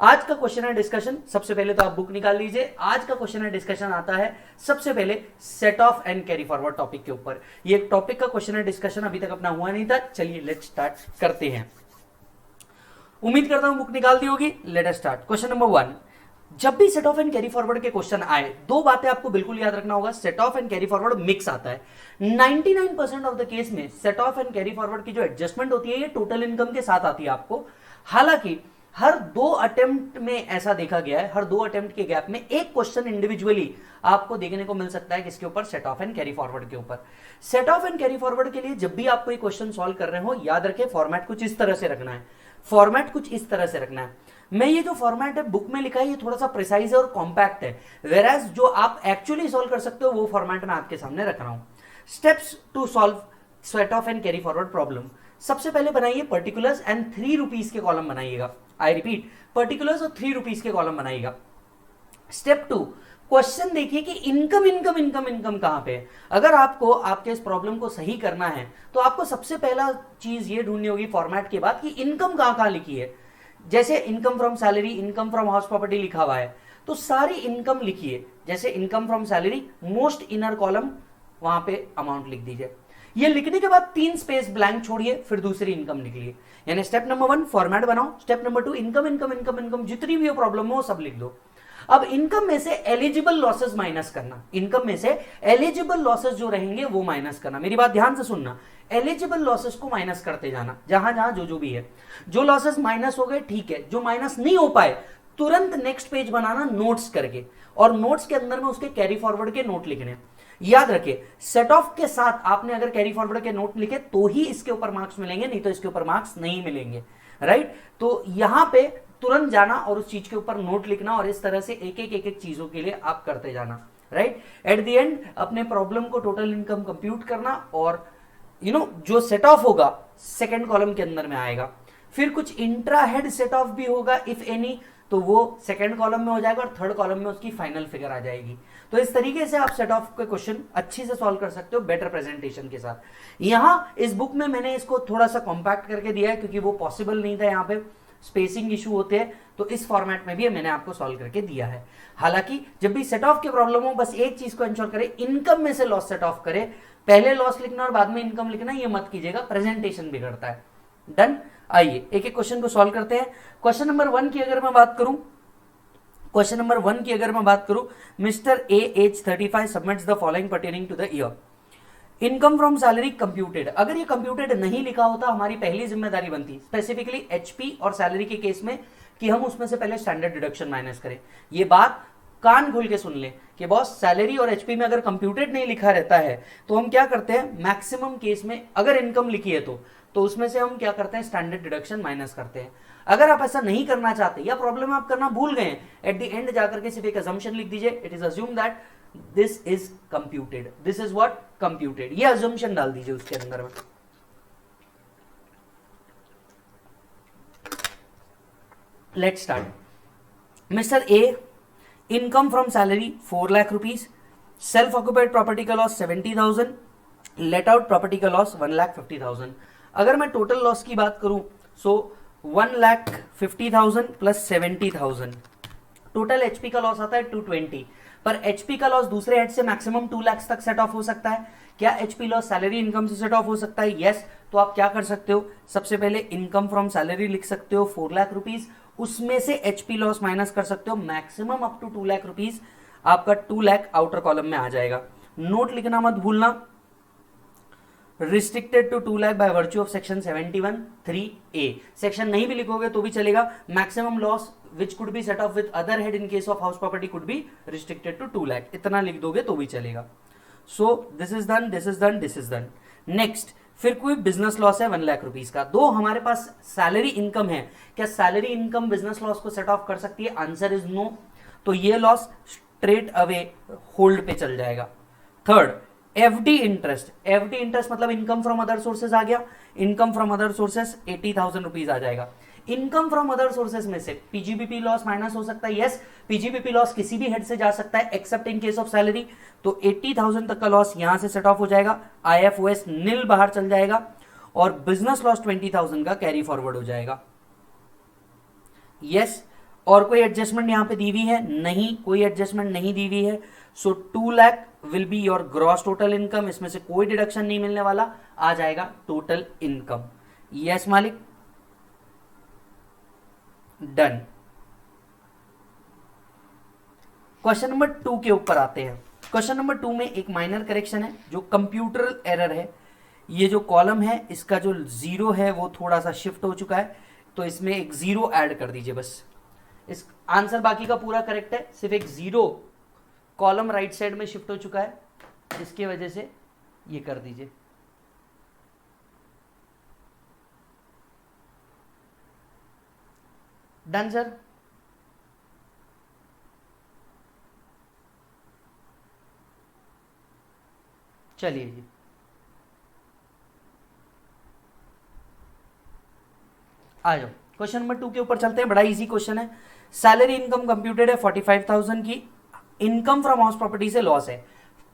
आज का क्वेश्चन है डिस्कशन, सबसे पहले तो आप बुक निकाल लीजिए। आज का क्वेश्चन है डिस्कशन आता है सबसे पहले set off and carry forward topic के ऊपर। ये एक टॉपिक का क्वेश्चन है डिस्कशन, अभी तक अपना हुआ नहीं था। चलिए लेट्स स्टार्ट करते हैं। उम्मीद करता हूं बुक निकाल दी होगी। Let us start. Question number 1, जब भी set off and carry forward के क्वेश्चन आए, दो बातें आपको बिल्कुल याद रखना होगा। Set off and carry forward mix आता है। 99% ऑफ द केस में set off and carry forward की जो एडजस्टमेंट होती है ये टोटल इनकम के साथ आती है आपको। हालांकि हर 2 अटेम्प्ट में ऐसा देखा गया है, हर 2 अटेम्प्ट के गैप में एक क्वेश्चन इंडिविजुअली आपको देखने को मिल सकता है किसके ऊपर, set off and carry forward के ऊपर। Set off and carry forward के लिए जब भी आप कोई क्वेश्चन सॉल्व कर रहे हो, याद रखें फॉर्मेट कुछ इस तरह से रखना है। फॉर्मेट कुछ इस तरह से रखना है। मैं ये जो फॉर्मेट है बुक में लिखा है ये थोड़ा सा प्रिसाइज है और कॉम्पैक्ट है, वेराज जो आप एक्चुअली सॉल्व कर सकते हो वो फॉर्मेट मैं आपके सामने रख रहा हूं। Steps to solve set off and carry forward problem. सबसे पहले बनाइए पर्टिकुलर्स एंड 3 रुपीज के कॉलम बनाइएगा। आई रिपीट, पर्टिकुलर्स और 3 रुपीज के कॉलम बनाइएगा। स्टेप 2, क्वेश्चन देखिए कि इनकम इनकम इनकम इनकम कहां पे है। अगर आपको आपके इस प्रॉब्लम को सही करना है तो आपको सबसे पहला चीज ये ढूंढनी होगी फॉर्मेट के बाद कि इनकम कहां कहां लिखी है। जैसे income from salary, income from house property लिखा हुआ है तो सारी इनकम लिखिए। जैसे income from salary, most inner column वहां पे अमाउंट लिख दीजिए। ये लिखने के बाद 3 स्पेस ब्लैंक छोड़िए, फिर दूसरी इनकम लिखिए। यानी स्टेप नंबर 1 फॉर्मेट बनाओ, step number 2 income income income income जितनी भी हो प्रॉब्लम हो सब लिख दो। अब इनकम में से एलिजिबल लॉसेस माइनस करना, इनकम में से एलिजिबल लॉसेस जो रहेंगे वो माइनस करना। मेरी बात ध्यान से सुनना, एलिजिबल लॉसेस को माइनस करते जाना जहां जहां जो भी है। जो लॉसेस माइनस हो गए ठीक है, जो माइनस नहीं हो पाए तुरंत नेक्स्ट पेज बनाना नोट्स करके, और नोट्स के अंदर में उसके कैरी फॉरवर्ड के नोट लिखने। याद रखिए सेट ऑफ के साथ आपने अगर कैरी फॉरवर्ड के नोट लिखे तो ही इसके ऊपर मार्क्स मिलेंगे, नहीं तो इसके ऊपर मार्क्स नहीं मिलेंगे। राइट, तो यहां पे तुरंत जाना और उस चीज के ऊपर नोट लिखना, और इस तरह से एक एक चीजों के लिए आप करते जाना। राइट, एट द एंड अपने प्रॉब्लम को टोटल इनकम कंप्यूट करना, और जो सेट ऑफ होगा सेकेंड कॉलम के अंदर में आएगा। फिर कुछ इंट्रा हेड सेट ऑफ भी होगा इफ एनी, तो वो सेकेंड कॉलम में हो जाएगा और थर्ड कॉलम में उसकी फाइनल फिगर आ जाएगी। तो इस तरीके से आप सेट ऑफ के क्वेश्चन अच्छी से सॉल्व कर सकते हो बेटर प्रेजेंटेशन के साथ। यहां इस बुक में मैंने इसको थोड़ा सा कॉम्पैक्ट करके दिया है क्योंकि वो पॉसिबल नहीं था, यहाँ पे स्पेसिंग इशू होते हैं, तो इस फॉर्मेट में भी मैंने आपको सॉल्व करके दिया है। हालांकि जब भी सेट ऑफ की प्रॉब्लम हो बस एक चीज को इंश्योर करें, इनकम में से लॉस सेट ऑफ करें। पहले लॉस लिखना और बाद में इनकम लिखना ये मत कीजिएगा, प्रेजेंटेशन बिगड़ता है। डन, आइए एक एक क्वेश्चन को सॉल्व करते हैं। क्वेश्चन नंबर 1 की अगर मैं बात करूं, क्वेश्चन नंबर 1 की अगर मैं बात करूं, mister A age 35 submits the following pertaining to the year. Income from salary computed, अगर ये कंप्यूटेड नहीं लिखा होता हमारी पहली जिम्मेदारी बनती स्पेसिफिकली एचपी और सैलरी के केस में कि हम उसमें से पहले स्टैंडर्ड डिडक्शन माइनस करें। ये बात कान खोल के सुन ले कि बॉस सैलरी और एचपी में अगर कंप्यूटेड नहीं लिखा रहता है तो हम क्या करते हैं, मैक्सिमम केस में अगर इनकम लिखी है तो उसमें से हम क्या करते हैं, स्टैंडर्ड डिडक्शन माइनस करते हैं। अगर आप ऐसा नहीं करना चाहते या प्रॉब्लम आप करना भूल गए, एट द एंड जाकर के सिर्फ एक अजम्पशन लिख दीजिए, it is assume that this is computed, this is what computed, ये अजम्पशन डाल दीजिए उसके अंदर में। Let's start. Mister A, income from salary 4 lakh rupees, self occupied property का लॉस 70,000, लेट आउट प्रॉपर्टी का लॉस 1,50,000। अगर मैं टोटल लॉस की बात करूं सो 1,50,000 प्लस 70,000, टोटल एचपी का लॉस आता है 220। पर एचपी का लॉस दूसरे हेड से मैक्सिमम 2 लाख तक सेट ऑफ हो सकता है। क्या एचपी लॉस सैलरी इनकम से सेट ऑफ हो सकता है? यस। तो आप क्या कर सकते हो, सबसे पहले इनकम फ्रॉम सैलरी लिख सकते हो 4 लाख रुपीज, उसमें से एचपी लॉस माइनस कर सकते हो, maximum up to 2 lakh rupees, आपका 2 लाख आउटर कॉलम में आ जाएगा। नोट लिखना मत भूलना, restricted to 2 lakh by virtue of section 71(3)(a। Section नहीं भी लिखोगे तो भी चलेगा। Maximum loss which could be set off with other head in case of house property could be restricted to 2 lakh, इतना लिख दोगे तो भी चलेगा। So this is done, this is done, this is done. Next, फिर कोई बिजनेस लॉस है 1 lakh rupees का, दो हमारे पास सैलरी इनकम है, क्या सैलरी इनकम बिजनेस लॉस को सेट ऑफ कर सकती है? आंसर इज नो, तो ये लॉस स्ट्रेट अवे होल्ड पे चल जाएगा। Third, FD interest, FD interest मतलब इनकम फ्रॉम अदर सोर्सेज आ गया, income from other sources 80,000 rupees आ जाएगा। इनकम फ्रॉम अदर सोर्सेज में से पीजीबीपी लॉस माइनस हो सकता है, यस, पीजीबीपी लॉस किसी भी हेड से जा सकता है accept in case of salary, तो 80,000 तक का लॉस यहां से सेट ऑफ हो जाएगा, आईएफओएस नील बाहर चल जाएगा, और बिजनेस लॉस 20,000 का कैरी फॉरवर्ड हो जाएगा, यस। और कोई एडजस्टमेंट यहां पे दी हुई है? नहीं, कोई एडजस्टमेंट नहीं दी हुई है। सो 2 lakh will be your gross total income, इसमें से कोई डिडक्शन नहीं मिलने वाला, आ जाएगा टोटल इनकम। यस मालिक, डन। क्वेश्चन नंबर 2 के ऊपर आते हैं। क्वेश्चन नंबर 2 में एक माइनर करेक्शन है, जो कंप्यूटर एरर है। ये जो कॉलम है इसका जो 0 है वो थोड़ा सा शिफ्ट हो चुका है, तो इसमें एक 0 ऐड कर दीजिए बस। इस आंसर बाकी का पूरा करेक्ट है, सिर्फ एक 0 कॉलम राइट साइड में शिफ्ट हो चुका है, इसकी वजह से ये कर दीजिए। Done sir. चलिए जी, आ जाओ क्वेश्चन नंबर 2 के ऊपर चलते हैं। बड़ा इजी क्वेश्चन है। सैलरी इनकम कंप्यूटेड है 45,000 की, इनकम फ्रॉम हाउस प्रॉपर्टी से लॉस है।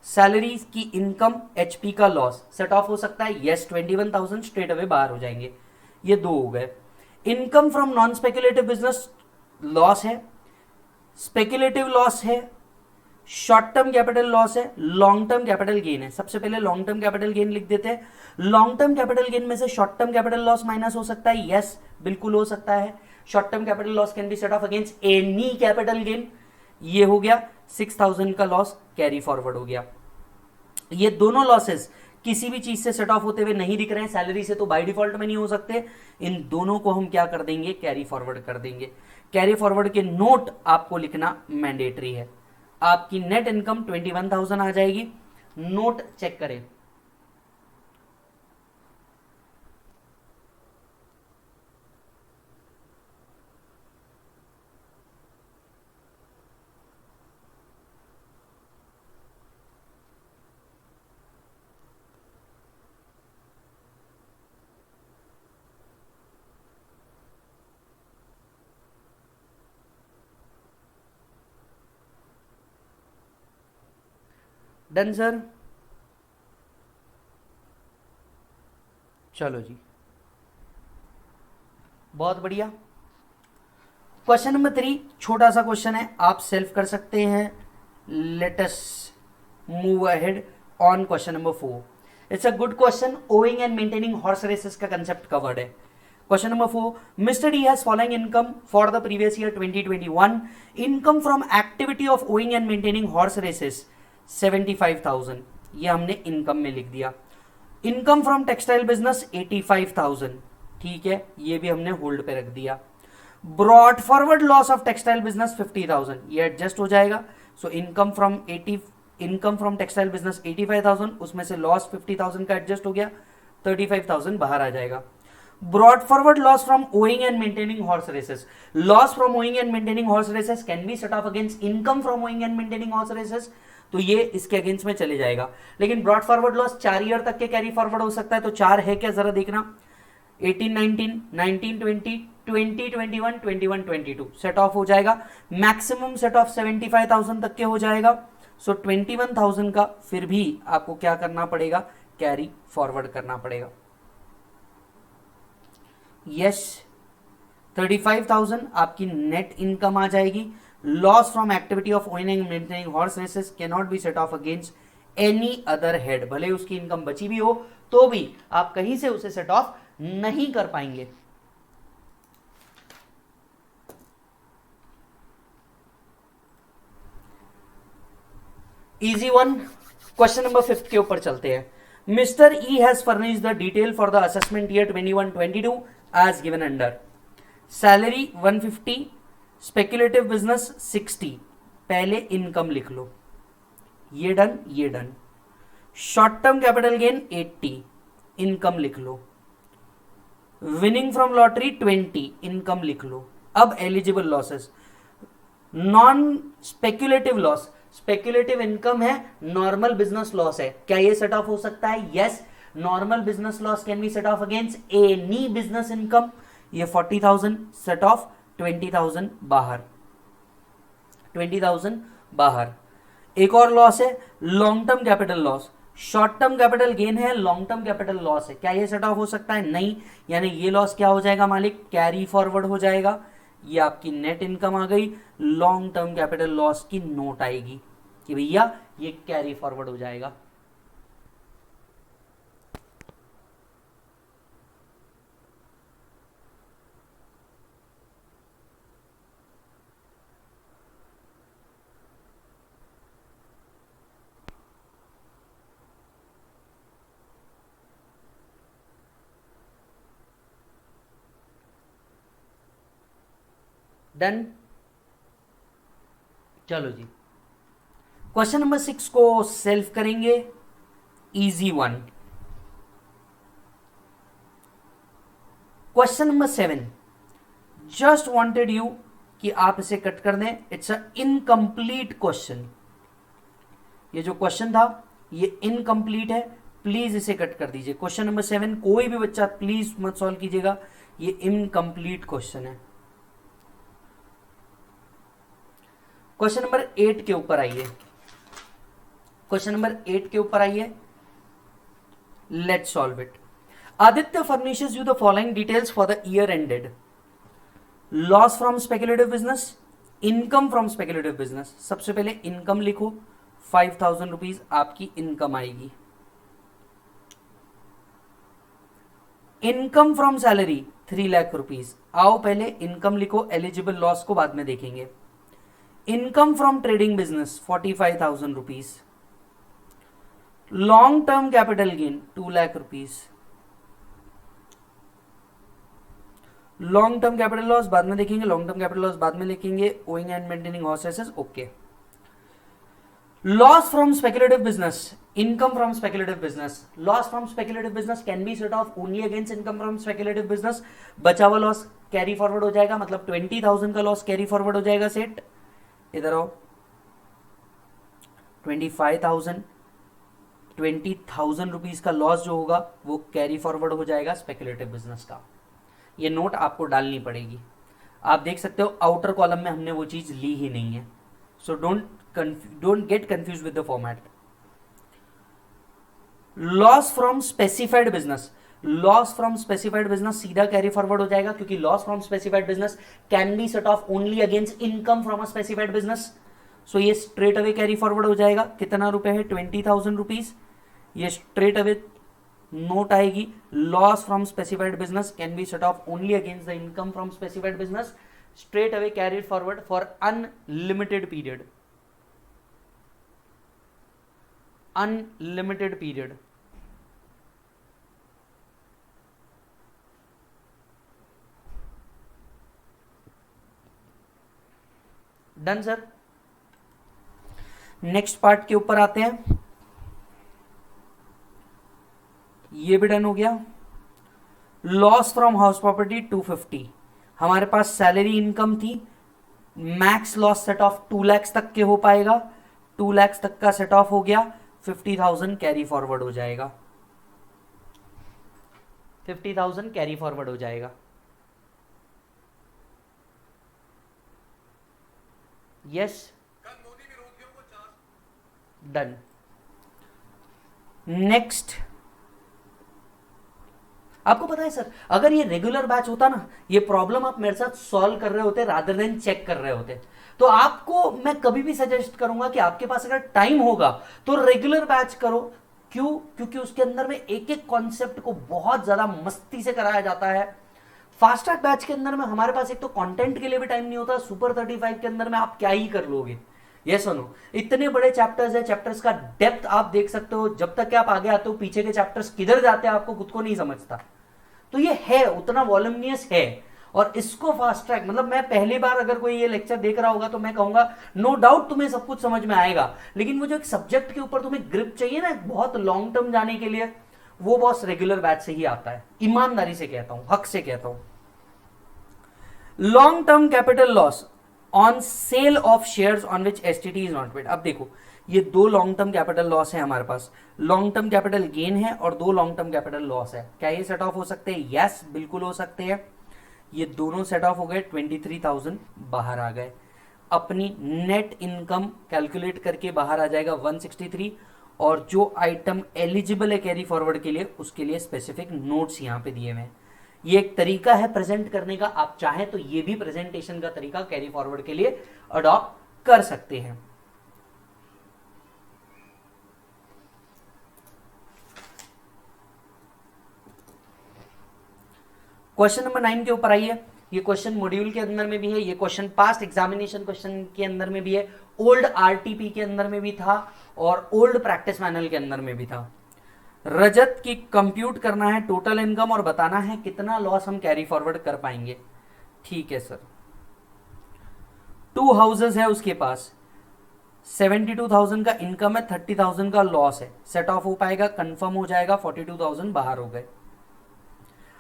सैलरी की इनकम, एचपी का लॉस, सेट ऑफ हो सकता है? यस, 21,000 स्ट्रेट अवे बाहर हो जाएंगे। ये 2 हो गए। Income from non speculative business loss है, स्पेक्युलेटिव लॉस है, शॉर्ट टर्म कैपिटल लॉस है, लॉन्ग टर्म कैपिटल गेन है। सबसे पहले लॉन्ग टर्म कैपिटल गेन लिख देते हैं। लॉन्ग टर्म कैपिटल गेन में से short term capital loss minus हो सकता है? यस, बिल्कुल हो सकता है। Short term capital loss can be set off against any capital gain. ये हो गया 6,000 का लॉस, कैरी फॉरवर्ड हो गया। ये दोनों लॉसेस किसी भी चीज से सेट ऑफ होते हुए नहीं दिख रहे हैं, सैलरी से तो बाय डिफॉल्ट में नहीं हो सकते। इन दोनों को हम क्या कर देंगे? कैरी फॉरवर्ड कर देंगे। कैरी फॉरवर्ड के नोट आपको लिखना मैंडेटरी है। आपकी नेट इनकम 21,000 आ जाएगी। नोट चेक करें। Done sir. चलो जी, बहुत बढ़िया। क्वेश्चन नंबर 3 छोटा सा क्वेश्चन है, आप सेल्फ कर सकते हैं। Let us move ahead on question number 4। It's a good question. Owning and maintaining horse races का कंसेप्ट कवर्ड है। Question number 4, mister D has following income for the previous year 2021। Income from activity of owing and maintaining horse races 75,000, ये हमने income में लिख दिया। Income from textile business 85,000, ठीक है, ये भी हमने होल्ड पे रख दिया। Broad forward loss of textile business 50,000, ये एडजस्ट हो जाएगा। So income from textile business 85,000, उसमें से लॉस 50,000 का एडजस्ट हो गया, 35,000 बाहर आ जाएगा। Brought forward loss from owning and maintaining horse races, loss from owning and maintaining horse races can be set off against income from owning and maintaining horse races, तो ये इसके अगेंस्ट में चले जाएगा। लेकिन ब्रॉड फॉरवर्ड लॉस 4 ईयर तक के carry forward हो सकता है, तो 4 है क्या जरा देखना। 18-19, 19-20, 20-21, 21-22 सेट ऑफ हो जाएगा। मैक्सिमम सेट ऑफ 75,000 तक के हो जाएगा। सो 21,000 का फिर भी आपको क्या करना पड़ेगा? कैरी फॉरवर्ड करना पड़ेगा। यस, 35,000 आपकी नेट इनकम आ जाएगी। Loss from activity of owing and maintaining horse races can not be set off against any other head. भले उसकी इनकम बची भी हो तो भी आप कहीं से उसे सेट ऑफ नहीं कर पाएंगे। Easy one. क्वेश्चन नंबर 5 के ऊपर चलते हैं। Mister E has furnished the detail for the assessment year 21-22 as given under. Salary 150, speculative business 60, पहले इनकम लिख लो, ये डन, ये done. Short term capital gain 80, income लिख लो। विनिंग फ्रॉम लॉटरी 20, इनकम लिख लो। अब eligible losses, non speculative loss, speculative income है, नॉर्मल बिजनेस लॉस है, क्या ये सेट ऑफ हो सकता है? Yes, normal business loss can be set off against any business income. ये 40,000 सेट ऑफ, 20,000 बाहर, 20,000 बाहर। एक और लॉस है long term capital loss, short term capital gain है, लॉन्ग टर्म कैपिटल लॉस है, क्या ये सेट ऑफ हो सकता है? नहीं, यानी ये लॉस क्या हो जाएगा मालिक? कैरी फॉरवर्ड हो जाएगा। ये आपकी नेट इनकम आ गई, लॉन्ग टर्म कैपिटल लॉस की नोट आएगी कि भैया ये कैरी फॉरवर्ड हो जाएगा। डन। चलो जी, क्वेश्चन नंबर 6 को सेल्फ करेंगे, easy one. Question number 7, just wanted you कि आप इसे कट कर दें, इट्स अ इनकंप्लीट क्वेश्चन। ये जो क्वेश्चन था ये इनकंप्लीट है, प्लीज इसे कट कर दीजिए। क्वेश्चन नंबर 7 कोई भी बच्चा प्लीज मत सॉल्व कीजिएगा, ये इनकंप्लीट क्वेश्चन है। क्वेश्चन नंबर 8 के ऊपर आइए, क्वेश्चन नंबर 8 के ऊपर आइए, let's solve it. Aditya furnishes you the following details for the year ended. Loss from speculative business, income from speculative business. सबसे पहले इनकम लिखो, 5,000 रुपीज आपकी इनकम आएगी। Income from salary 3 lakh rupees. आओ पहले इनकम लिखो, एलिजिबल लॉस को बाद में देखेंगे। Income from trading business 45,000 rupees. Long term capital gain 2 lakh rupees. Long term capital loss बाद में देखेंगे, लॉन्ग टर्म कैपिटल लॉस बाद में लिखेंगे। Owing and maintaining horses, okay. Loss from speculative business, income from speculative business. Loss from speculative business can be set off only against income from speculative business. बचा हुआ loss carry forward हो जाएगा, मतलब 20,000 का loss carry forward हो जाएगा। Set इधर आओ, 25,000, 20,000 रुपीज का लॉस जो होगा वो कैरी फॉरवर्ड हो जाएगा स्पेकुलेटिव बिजनेस का। ये नोट आपको डालनी पड़ेगी। आप देख सकते हो आउटर कॉलम में हमने वो चीज ली ही नहीं है, so don't get confuse with the format. Loss from specified business, loss from specified business सीधा कैरी फॉरवर्ड हो जाएगा, क्योंकि loss from specified business can be set off only against income from a specified business. So ये straight away carry forward हो जाएगा। कितना रुपए है, 20,000 रुपीज। ये स्ट्रेट अवे नोट आएगी। Loss from specified business can be set off only against the income from specified business, straight away carried forward for unlimited period, unlimited period. Done sir. Next part के ऊपर आते हैं, ये भी done हो गया। Loss from house property 250, हमारे पास salary income थी, max loss set of 2 lakh तक के हो पाएगा, 2 लाख तक का सेट ऑफ हो गया, 50,000 कैरी फॉरवर्ड हो जाएगा, 50,000 कैरी फॉरवर्ड हो जाएगा। Yes, done. नेक्स्ट, आपको पता है सर, अगर ये रेगुलर बैच होता ना, ये प्रॉब्लम आप मेरे साथ सॉल्व कर रहे होते रादर देन चेक कर रहे होते, तो आपको मैं कभी भी सजेस्ट करूंगा कि आपके पास अगर टाइम होगा तो रेगुलर बैच करो। क्यों? क्योंकि उसके अंदर में एक एक कॉन्सेप्ट को बहुत ज्यादा मस्ती से कराया जाता है। फास्ट ट्रैक बैच के अंदर में हमारे पास एक तो कंटेंट के लिए भी टाइम नहीं होता, सुपर 35 के अंदर में आप क्या ही कर लोगे। ये सुनो, इतने बड़े चैप्टर्स है, चैप्टर्स का डेप्थ आप देख सकते हो, जब तक कि आप आगे आते हो पीछे के चैप्टर्स किधर जाते हैं आपको खुद को नहीं समझता। तो ये है उतना वॉल्यूमिनियस है, और इसको फास्ट ट्रैक, मतलब मैं पहली बार अगर कोई ये लेक्चर देख रहा होगा तो मैं कहूंगा नो डाउट तुम्हें सब कुछ समझ में आएगा, लेकिन वो जो एक सब्जेक्ट के ऊपर तुम्हें ग्रिप चाहिए ना बहुत लॉन्ग टर्म जाने के लिए, वो बॉस रेगुलर बैच से ही आता है। ईमानदारी से कहता हूं, हक से कहता हूं। Long term capital loss on sale of shares on which STT is not paid. अब देखो, ये दो लॉन्ग टर्म कैपिटल लॉस है हमारे पास, लॉन्ग टर्म कैपिटल गेन है और दो लॉन्ग टर्म कैपिटल लॉस है। क्या ये सेट ऑफ हो सकते हैं? यस, बिल्कुल हो सकते हैं। ये दोनों सेट ऑफ हो गए, 23,000 बाहर आ गए। अपनी नेट इनकम कैलकुलेट करके बाहर आ जाएगा 163, और जो आइटम एलिजिबल है कैरी फॉरवर्ड के लिए उसके लिए स्पेसिफिक नोट्स यहां पे दिए हुए हैं। ये एक तरीका है प्रेजेंट करने का, आप चाहें तो ये भी प्रेजेंटेशन का तरीका कैरी फॉरवर्ड के लिए अडॉप्ट कर सकते हैं। क्वेश्चन नंबर 9 के ऊपर आइए। ये क्वेश्चन मॉड्यूल के अंदर में भी है, ये क्वेश्चन पास्ट एग्जामिनेशन क्वेश्चन के अंदर में भी है, ओल्ड आरटीपी के अंदर में भी था और ओल्ड प्रैक्टिस मैनुअल के अंदर में भी था। रजत की कंप्यूट करना है टोटल इनकम और बताना है कितना लॉस हम कैरी फॉरवर्ड कर पाएंगे। ठीक है सर, 2 हाउसेस है उसके पास, 72,000 का इनकम है, 30,000 का लॉस है, सेट ऑफ हो पाएगा, कंफर्म हो जाएगा, 42,000 बाहर हो गए।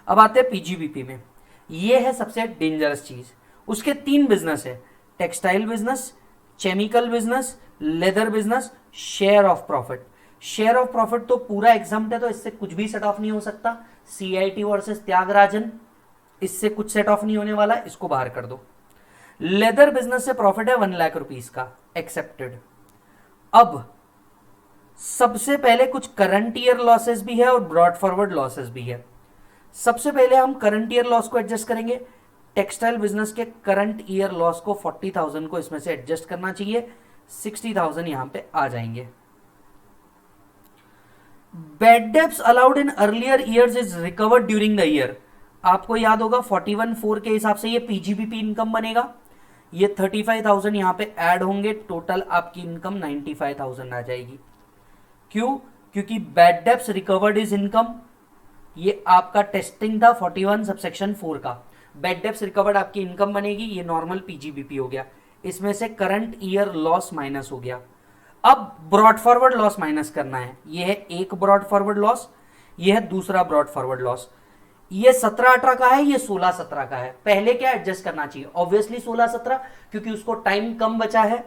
अब आते हैं पीजीबीपी में, ये है सबसे डेंजरस चीज। उसके 3 बिजनेस है, textile business, chemical business, leather business, share of profit. Share of profit तो पूरा एग्जाम्प्ट है, तो इससे कुछ भी सेट ऑफ नहीं हो सकता। सीआईटी वर्सेस त्यागराजन, इससे कुछ सेट ऑफ नहीं होने वाला, इसको बाहर कर दो। लेदर बिजनेस से प्रॉफिट है 1 लाख रुपीस का, एक्सेप्टेड। अब सबसे पहले कुछ करंट ईयर लॉसेस भी है और ब्रॉड फॉरवर्ड लॉसेस भी है। सबसे पहले हम करंट ईयर लॉस को एडजस्ट करेंगे। टेक्सटाइल बिजनेस के करंट ईयर लॉस को 40,000 को इसमें से एडजस्ट करना चाहिए, 60,000 यहां पे आ जाएंगे। Bad debts allowed in earlier years is recovered during the year. आपको याद होगा 41.4 के हिसाब से ये पीजीबीपी इनकम बनेगा, ये 35,000 यहां पे ऐड होंगे, टोटल आपकी इनकम 95,000 आ जाएगी। क्यों? क्योंकि bad debts recovered is income, ये आपका टेस्टिंग था 41 सबसेक्शन 4 का। बैड डेब्ट्स रिकवर्ड आपकी इनकम बनेगी, ये नॉर्मल पीजीबीपी हो गया, इसमें से करंट ईयर लॉस माइनस हो गया। अब ब्रॉड फॉरवर्ड लॉस माइनस करना है, ये है एक ब्रॉड फॉरवर्ड लॉस, ये है दूसरा ब्रॉड फॉरवर्ड लॉस। ये 17-18 का है, ये 16-17 का है। पहले क्या एडजस्ट करना चाहिए? ऑब्वियसली 16-17, क्योंकि उसको टाइम कम बचा है।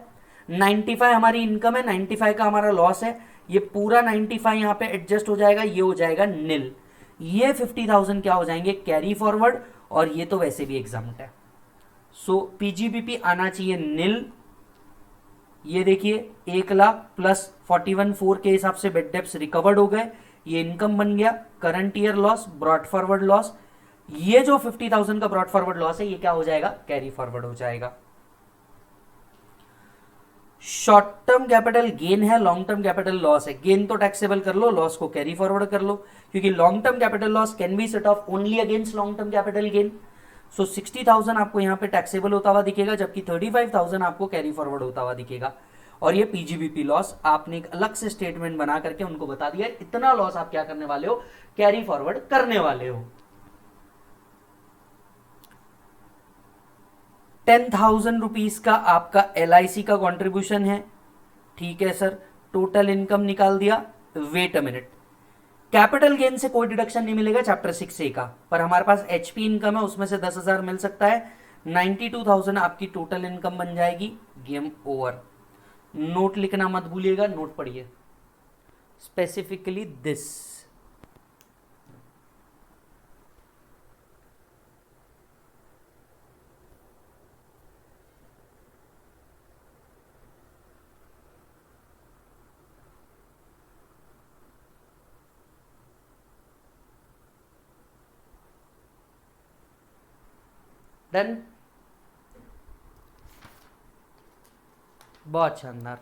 95 हमारी इनकम है, 95 का हमारा लॉस है, ये पूरा 95 यहां पे एडजस्ट हो जाएगा, ये हो जाएगा नील। ये 50,000 क्या हो जाएंगे? कैरी फॉरवर्ड, और ये तो वैसे भी एग्जाम्प्ट है। सो पीजीबीपी आना चाहिए नील। ये देखिए 1 लाख प्लस 41.4 के हिसाब से बैड डेब्ट्स रिकवर्ड हो गए, ये इनकम बन गया। Current year loss, broad forward loss, ये जो 50,000 का ब्रॉड फॉरवर्ड लॉस है, ये क्या हो जाएगा? कैरी फॉरवर्ड हो जाएगा। शॉर्ट टर्म कैपिटल गेन है, लॉन्ग टर्म कैपिटल लॉस है। गेन तो टैक्सेबल कर लो, लॉस को कैरी फॉरवर्ड कर लो, क्योंकि long term capital loss can be set off only against long term capital gain. So 60,000 आपको यहां पे टैक्सेबल होता हुआ दिखेगा, जबकि 35,000 आपको कैरी फॉरवर्ड होता हुआ दिखेगा। और ये पीजीबीपी लॉस आपने एक अलग से स्टेटमेंट बना करके उनको बता दिया, इतना लॉस आप क्या करने वाले हो? कैरी फॉरवर्ड करने वाले हो। 10,000 रुपीज का आपका LIC का कॉन्ट्रीब्यूशन है। ठीक है सर, टोटल इनकम निकाल दिया। Wait a minute, capital gain से कोई डिडक्शन नहीं मिलेगा चैप्टर 6A का, पर हमारे पास HP इनकम है, उसमें से 10,000 मिल सकता है। 92,000 आपकी टोटल इनकम बन जाएगी। Game over. नोट लिखना मत भूलिएगा, नोट पढ़िए। Specifically this, done. बहुत शानदार।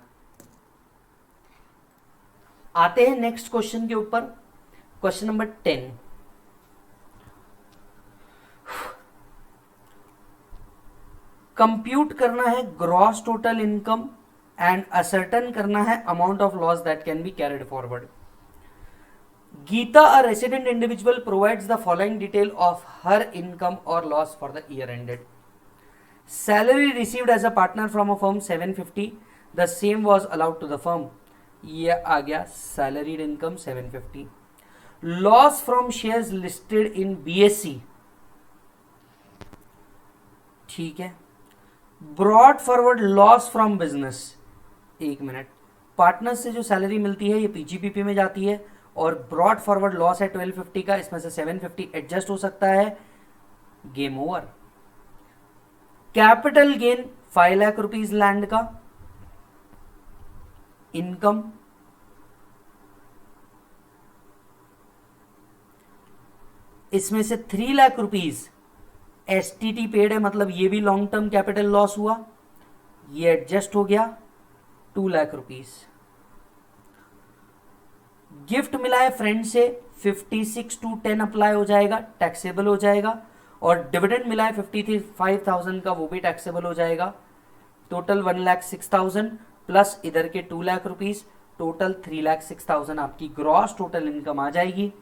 आते हैं नेक्स्ट क्वेश्चन के ऊपर, क्वेश्चन नंबर 10। कंप्यूट करना है gross total income and ascertain करना है amount of loss that can be carried forward. Geeta, a resident individual, provides the following detail of her income or loss for the year ended. Salary received as a partner from a firm 750. The same was allowed to the firm. ये आ गया salaried income 750. Loss from shares listed in BSE. ठीक है। Brought forward loss from business. एक minute, partner से जो salary मिलती है ये पीजीबीपी में जाती है, और ब्रॉड फॉरवर्ड लॉस है 1250 का, इसमें से 750 एडजस्ट हो सकता है। Game over. Capital gain 5 lakh rupees land का इनकम, इसमें से 3 लाख रुपीज एसटीटी पेड है, मतलब ये भी लॉन्ग टर्म कैपिटल लॉस हुआ, ये एडजस्ट हो गया 2 लाख रुपीज। गिफ्ट मिला है फ्रेंड से 56/10 अप्लाई हो जाएगा, टैक्सेबल हो जाएगा। और डिविडेंड मिला है 55,000 का, वो भी टैक्सेबल हो जाएगा। टोटल 1,06,000 प्लस इधर के 2 लाख रुपीज, टोटल 3,06,000 आपकी ग्रॉस टोटल इनकम आ जाएगी।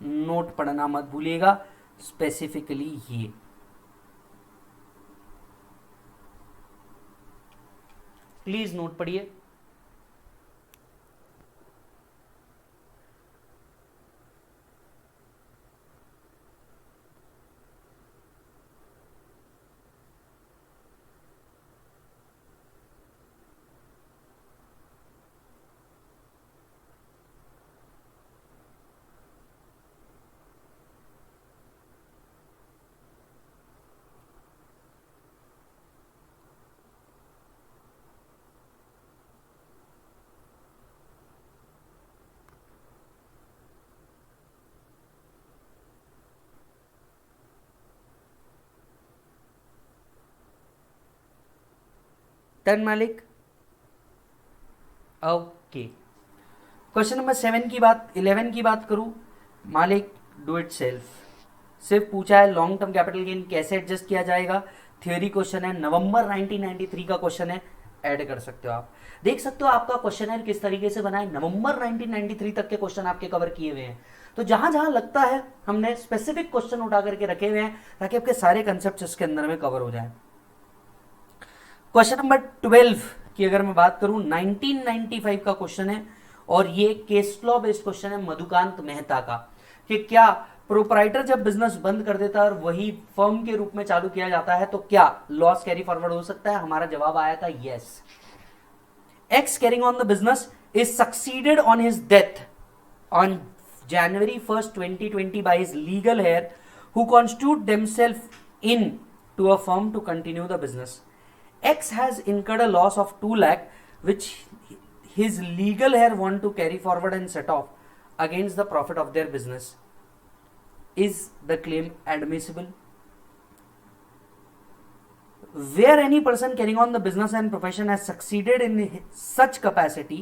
नोट पढ़ना मत भूलिएगा, स्पेसिफिकली ये प्लीज नोट पढ़िए। टर्न मालिक। ओके, क्वेश्चन नंबर 11 की बात करूं, मालिक डू इट सेल्फ। सिर्फ पूछा है लॉन्ग टर्म कैपिटल गेन कैसे एडजस्ट किया जाएगा, थ्योरी क्वेश्चन है, नवंबर 1993 का क्वेश्चन है, ऐड कर सकते हो आप। देख सकते हो आपका क्वेश्चन है किस तरीके से बना है, नवंबर 1993 तक के क्वेश्चन आपके कवर किए हुए हैं। तो जहां जहां लगता है हमने स्पेसिफिक क्वेश्चन उठा करके रखे हुए हैं ताकि आपके सारे कंसेप्ट इसके अंदर में कवर हो जाए। क्वेश्चन नंबर 12 की अगर मैं बात करूं, 1995 का क्वेश्चन है और ये केस लॉ बेस्ड क्वेश्चन है मधुकांत मेहता का, कि क्या प्रोपराइटर जब बिजनेस बंद कर देता है और वही फर्म के रूप में चालू किया जाता है तो क्या लॉस कैरी फॉरवर्ड हो सकता है। हमारा जवाब आया था yes. X carrying on the business is succeeded on his death on January 1st 2020 by his legal heir who constitute themselves in to a firm to continue the business. X has incurred a loss of 2 lakh which his legal heir want to carry forward and set off against the profit of their business. Is the claim admissible? Where any person carrying on the business and profession has succeeded in such capacity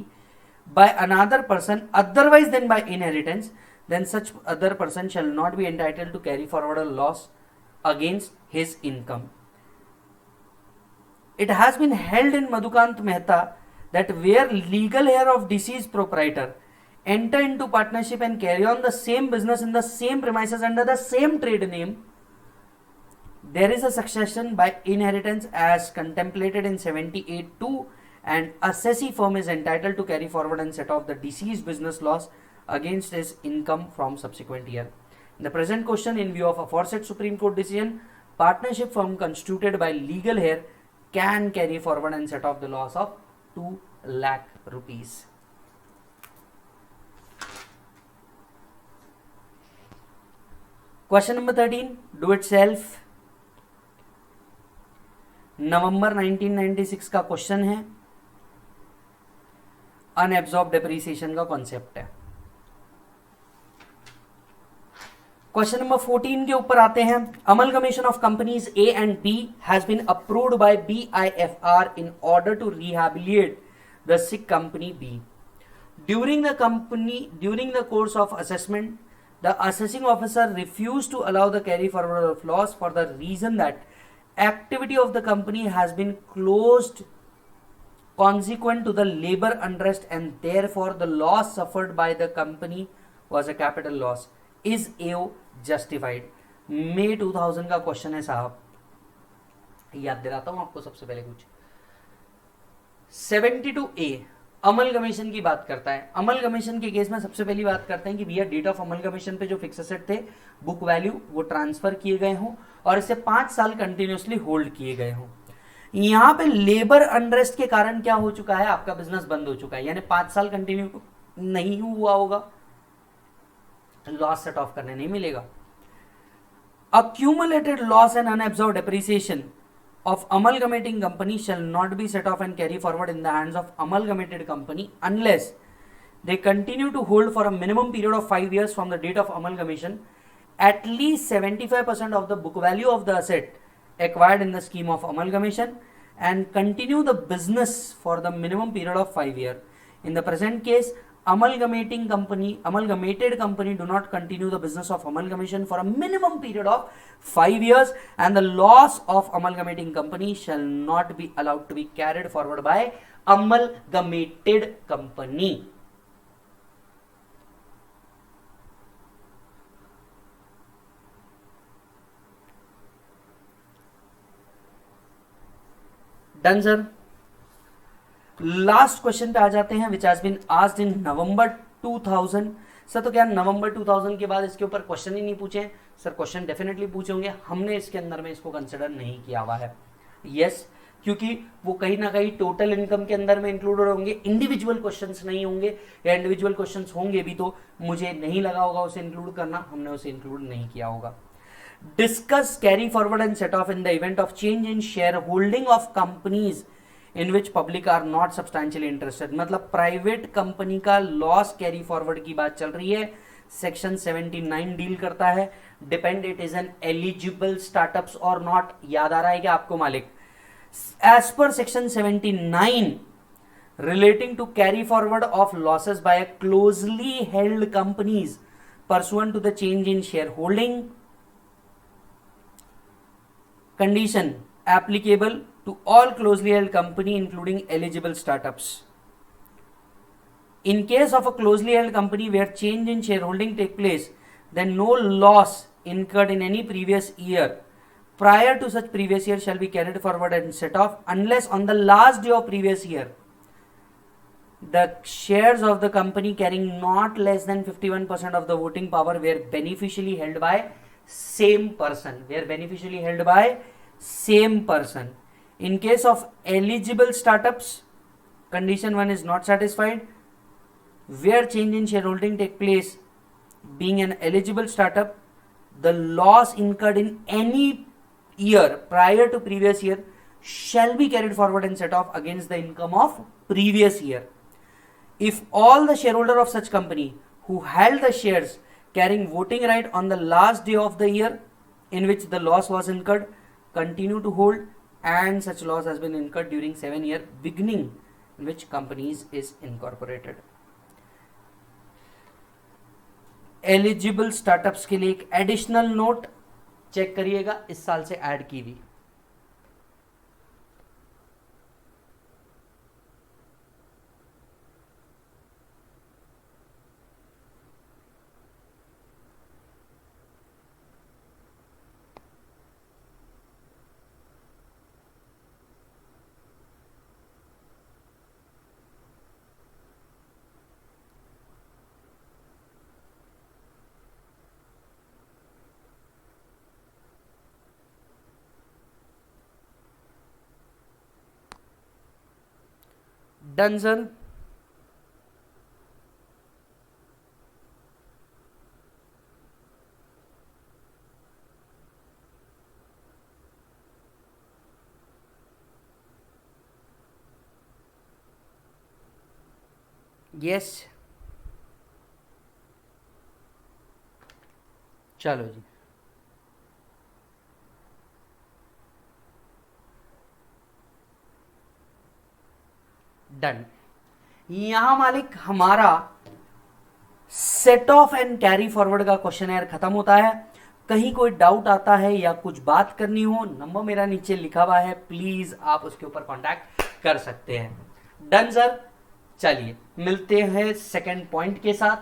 by another person otherwise than by inheritance, then such other person shall not be entitled to carry forward a loss against his income. It has been held in Madhukant Mehta that where legal heir of deceased proprietor enter into partnership and carry on the same business in the same premises under the same trade name, there is a succession by inheritance as contemplated in 78(2), and assessee firm is entitled to carry forward and set off the deceased business loss against his income from subsequent year. In the present question, in view of aforesaid Supreme Court decision, partnership firm constituted by legal heir can carry forward and set off the loss of 2 lakh rupees. Question number 13, do it self. नवंबर 1996 का question है, unabsorbed depreciation का concept है। Question number 14 के ऊपर आते हैं। Amalgamation of companies A and B has been approved by BIFR in order to rehabilitate the sick company B. During the course of assessment the assessing officer refuse to allow the carry forward of loss for the reason that activity of the company has been closed consequent to the labor unrest and therefore the loss suffered by the company was a capital loss. Is AO justified? May 2000 का question है साहब, याद दिलाता हूं आपको सबसे पहले कुछ। 72A अमलगमेशन की बात करता है। अमलगमेशन के केस में सबसे पहली बात करते हैं कि भैया डेट ऑफ अमलगमेशन पे जो फिक्स एसेट थे बुक वैल्यू वो ट्रांसफर किए गए हों और इसे 5 साल कंटिन्यूसली होल्ड किए गए हों। यहां पे लेबर अनरेस्ट के कारण क्या हो चुका है, आपका बिजनेस बंद हो चुका है, यानी 5 साल कंटिन्यू नहीं हुआ होगा, लॉस सेट ऑफ करने नहीं मिलेगा। Accumulated loss and unabsorbed depreciation of amalgamating company shall not be set off and carry forward in the hands of amalgamated company unless they continue to hold for a minimum period of 5 years from the date of amalgamation at least 75% of the book value of the asset acquired in the scheme of amalgamation and continue the business for the minimum period of 5 years. In the present case, amalgamated company do not continue the business of amalgamation for a minimum period of 5 years, and the loss of amalgamating company shall not be allowed to be carried forward by amalgamated company. Done sir. Last question पे आ जाते हैं, which has been asked in November 2000. Sir तो क्या नवंबर 2000 के बाद इसके ऊपर क्वेश्चन ही नहीं पूछे? सर क्वेश्चन डेफिनेटली पूछे होंगे, हमने इसके अंदर में इसको कंसिडर नहीं किया हुआ है. यस, क्योंकि वो कहीं ना कहीं टोटल इनकम के अंदर में इंक्लूडेड होंगे, इंडिविजुअल क्वेश्चंस नहीं होंगे, या इंडिविजुअल क्वेश्चंस होंगे भी तो मुझे नहीं लगा होगा उसे इंक्लूड करना, हमने उसे इंक्लूड नहीं किया होगा. Discuss carry forward and set off in the event of change in shareholding of companies in which public are not substantially interested. मतलब प्राइवेट कंपनी का लॉस कैरी फॉरवर्ड की बात चल रही है. सेक्शन 79 डील करता है. Depend it is an eligible startups और नॉट. याद आ रहा है क्या आपको मालिक? As per section 79 relating to carry forward of losses by a closely held companies pursuant to the change in shareholding condition applicable to all closely held company including eligible startups. In case of a closely held company where change in shareholding take place, then no loss incurred in any previous year prior to such previous year shall be carried forward and set off unless on the last day of previous year the shares of the company carrying not less than 51% of the voting power were beneficially held by same person. In case of eligible startups, condition 1 is not satisfied. Where change in shareholding take place, being an eligible startup, the loss incurred in any year prior to previous year shall be carried forward and set off against the income of previous year. If all the shareholder of such company who held the shares carrying voting right on the last day of the year in which the loss was incurred continue to hold, and such loss has been incurred during 7 year beginning in which companies is incorporated. Eligible startups के लिए एक additional note check करिएगा, इस साल से add की हुई. Done sir. Yes, चलो जी. डन. यहां मालिक हमारा set off and carry forward का क्वेश्चन यार खत्म होता है. कहीं कोई डाउट आता है या कुछ बात करनी हो, नंबर मेरा नीचे लिखा हुआ है, प्लीज आप उसके ऊपर कांटेक्ट कर सकते हैं. Done sir. चलिए मिलते हैं सेकंड पॉइंट के साथ.